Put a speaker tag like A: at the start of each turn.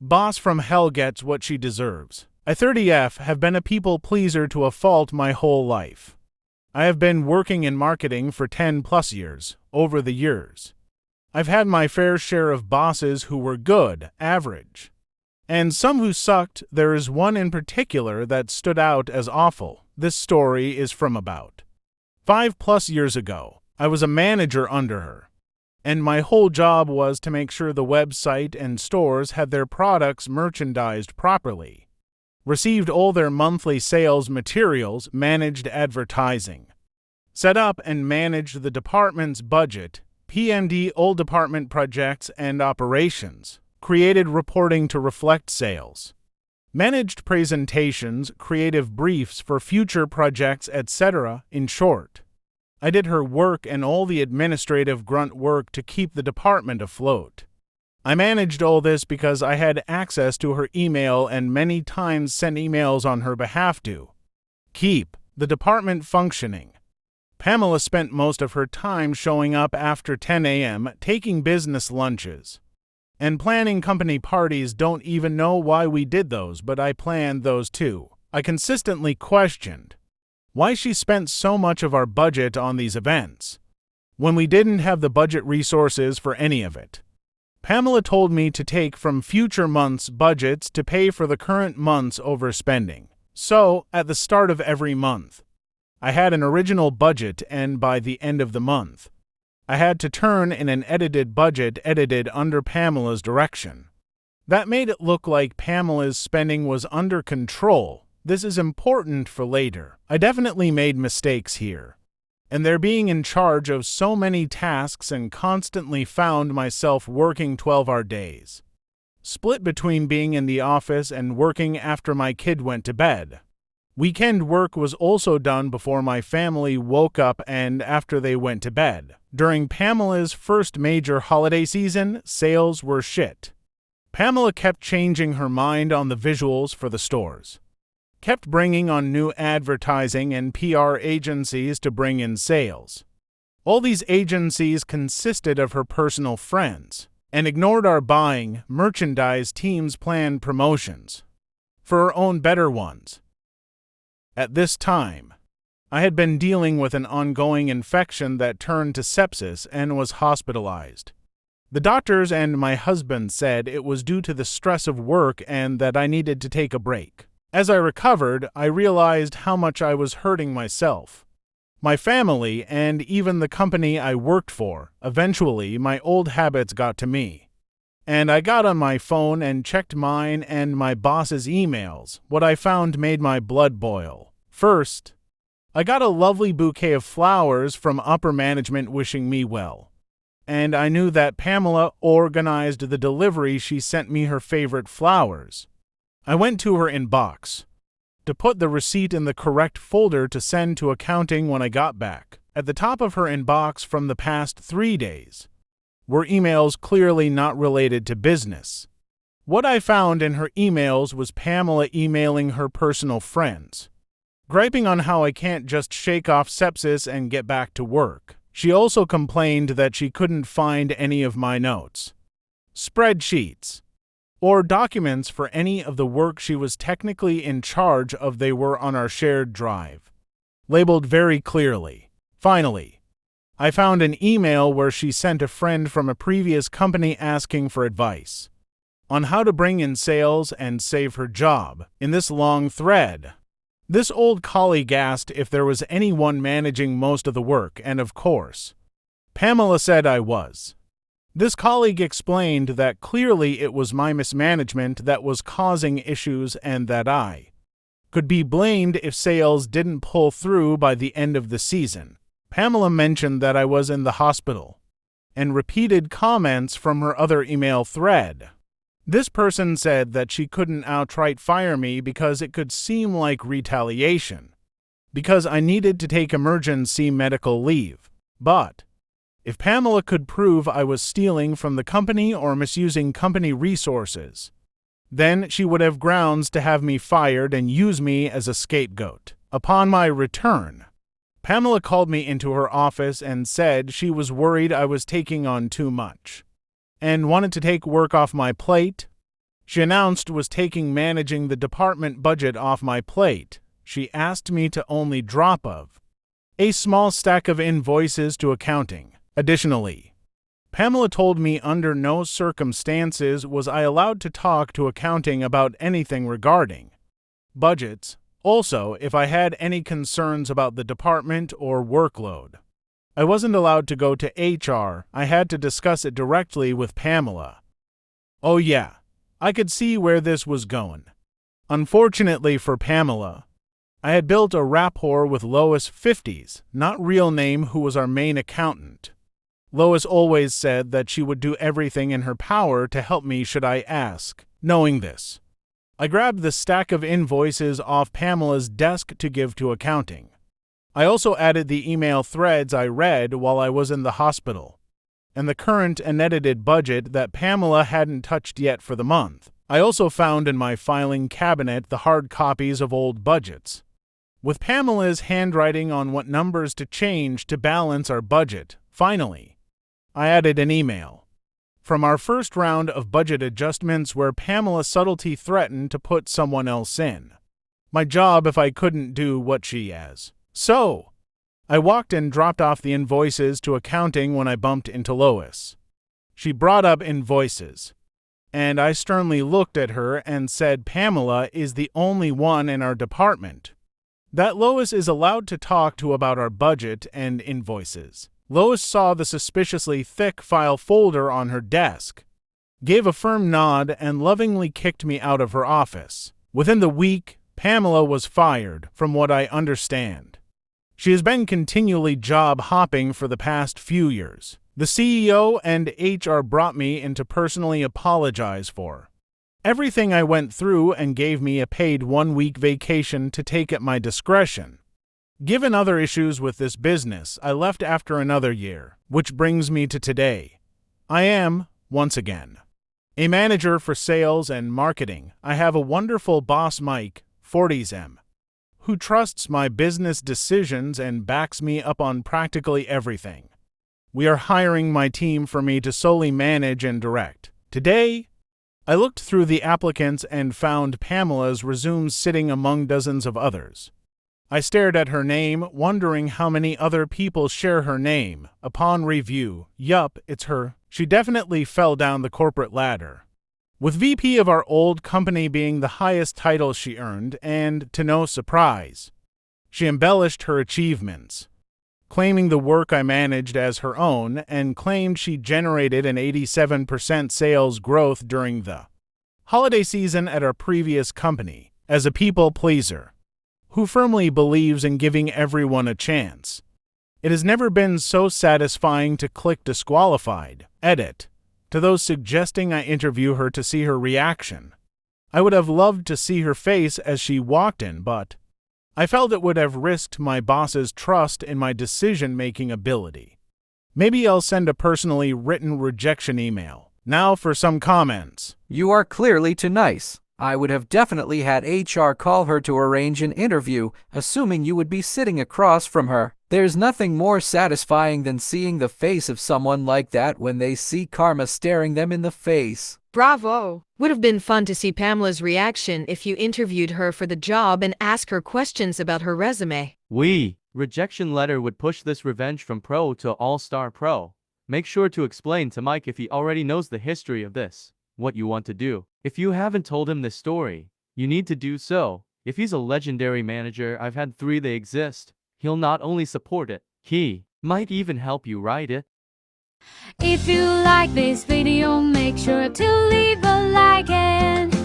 A: Boss from hell gets what she deserves. I 30F have been a people pleaser to a fault my whole life. I have been working in marketing for 10 plus years. Over the years, I've had my fair share of bosses who were good, average, and some who sucked. There is one in particular that stood out as awful. This story is from about 5+ years ago. I was a manager under her, and my whole job was to make sure the website and stores had their products merchandised properly, received all their monthly sales materials, managed advertising, set up and managed the department's budget, PMD all department projects and operations, created reporting to reflect sales, managed presentations, creative briefs for future projects, etc. In short, I did her work and all the administrative grunt work to keep the department afloat. I managed all this because I had access to her email and many times sent emails on her behalf to keep the department functioning. Pamela spent most of her time showing up after 10 a.m., taking business lunches, and planning company parties. Don't even know why we did those, but I planned those too. I consistently questioned why she spent so much of our budget on these events when we didn't have the budget resources for any of it. Pamela told me to take from future months' budgets to pay for the current month's overspending. So, at the start of every month, I had an original budget, and by the end of the month, I had to turn in an edited budget edited under Pamela's direction. That made it look like Pamela's spending was under control. This is important for later. I definitely made mistakes here, and there being in charge of so many tasks and constantly found myself working 12-hour days, split between being in the office and working after my kid went to bed. Weekend work was also done before my family woke up and after they went to bed. During Pamela's first major holiday season, sales were shit. Pamela kept changing her mind on the visuals for the stores, kept bringing on new advertising and PR agencies to bring in sales. All these agencies consisted of her personal friends and ignored our buying, merchandise team's planned promotions for her own better ones. At this time, I had been dealing with an ongoing infection that turned to sepsis and was hospitalized. The doctors and my husband said it was due to the stress of work and that I needed to take a break. As I recovered, I realized how much I was hurting myself, my family, and even the company I worked for. Eventually, my old habits got to me, and I got on my phone and checked mine and my boss's emails. What I found made my blood boil. First, I got a lovely bouquet of flowers from upper management wishing me well, and I knew that Pamela organized the delivery. She sent me her favorite flowers. I went to her inbox to put the receipt in the correct folder to send to accounting when I got back. At the top of her inbox from the past 3 days were emails clearly not related to business. What I found in her emails was Pamela emailing her personal friends, griping on how I can't just shake off sepsis and get back to work. She also complained that she couldn't find any of my notes, spreadsheets, or documents for any of the work she was technically in charge of. They were on our shared drive, labeled very clearly. Finally, I found an email where she sent a friend from a previous company asking for advice on how to bring in sales and save her job. In this long thread, this old colleague asked if there was anyone managing most of the work, and of course, Pamela said I was. This colleague explained that clearly it was my mismanagement that was causing issues and that I could be blamed if sales didn't pull through by the end of the season. Pamela mentioned that I was in the hospital and repeated comments from her other email thread. This person said that she couldn't outright fire me because it could seem like retaliation, because I needed to take emergency medical leave. But if Pamela could prove I was stealing from the company or misusing company resources, then she would have grounds to have me fired and use me as a scapegoat. Upon my return, Pamela called me into her office and said she was worried I was taking on too much and wanted to take work off my plate. she announced was taking managing the department budget off my plate. She asked me to only drop a small stack of invoices to accounting. Additionally, Pamela told me under no circumstances was I allowed to talk to accounting about anything regarding budgets. Also, if I had any concerns about the department or workload, I wasn't allowed to go to HR. I had to discuss it directly with Pamela. Oh yeah, I could see where this was going. Unfortunately for Pamela, I had built a rapport with Lois 50s, not real name, who was our main accountant. Lois always said that she would do everything in her power to help me should I ask. Knowing this, I grabbed the stack of invoices off Pamela's desk to give to accounting. I also added the email threads I read while I was in the hospital, and the current and edited budget that Pamela hadn't touched yet for the month. I also found in my filing cabinet the hard copies of old budgets, with Pamela's handwriting on what numbers to change to balance our budget. Finally, I added an email from our first round of budget adjustments where Pamela's subtlety threatened to put someone else in my job if I couldn't do what she has. So, I walked and dropped off the invoices to accounting when I bumped into Lois. She brought up invoices, and I sternly looked at her and said Pamela is the only one in our department that Lois is allowed to talk to about our budget and invoices. Lois saw the suspiciously thick file folder on her desk, gave a firm nod, and lovingly kicked me out of her office. Within the week, Pamela was fired, from what I understand. She has been continually job hopping for the past few years. The CEO and HR brought me in to personally apologize for everything I went through and gave me a paid 1-week vacation to take at my discretion. Given other issues with this business, I left after another year, which brings me to today. I am, once again, a manager for sales and marketing. I have a wonderful boss, Mike, 40s, who trusts my business decisions and backs me up on practically everything. We are hiring my team for me to solely manage and direct. Today, I looked through the applicants and found Pamela's resume sitting among dozens of others. I stared at her name, wondering how many other people share her name. Upon review, yup, it's her. She definitely fell down the corporate ladder, with VP of our old company being the highest title she earned, and, to no surprise, she embellished her achievements, claiming the work I managed as her own, and claimed she generated an 87% sales growth during the holiday season at our previous company. As a people pleaser who firmly believes in giving everyone a chance, it has never been so satisfying to click disqualified. Edit. To those suggesting I interview her to see her reaction, I would have loved to see her face as she walked in, but I felt it would have risked my boss's trust in my decision-making ability. Maybe I'll send a personally written rejection email. Now for some comments.
B: You are clearly too nice. I would have definitely had HR call her to arrange an interview, assuming you would be sitting across from her. There's nothing more satisfying than seeing the face of someone like that when they see karma staring them in the face.
C: Bravo! Would have been fun to see Pamela's reaction if you interviewed her for the job and ask her questions about her resume.
D: Rejection letter would push this revenge from pro to all-star pro. Make sure to explain to Mike, if he already knows the history of this, what you want to do. If you haven't told him this story, you need to do so. If he's a legendary manager, I've had 3, they exist. He'll not only support it, he might even help you write it.
E: If you like this video, make sure to leave a like and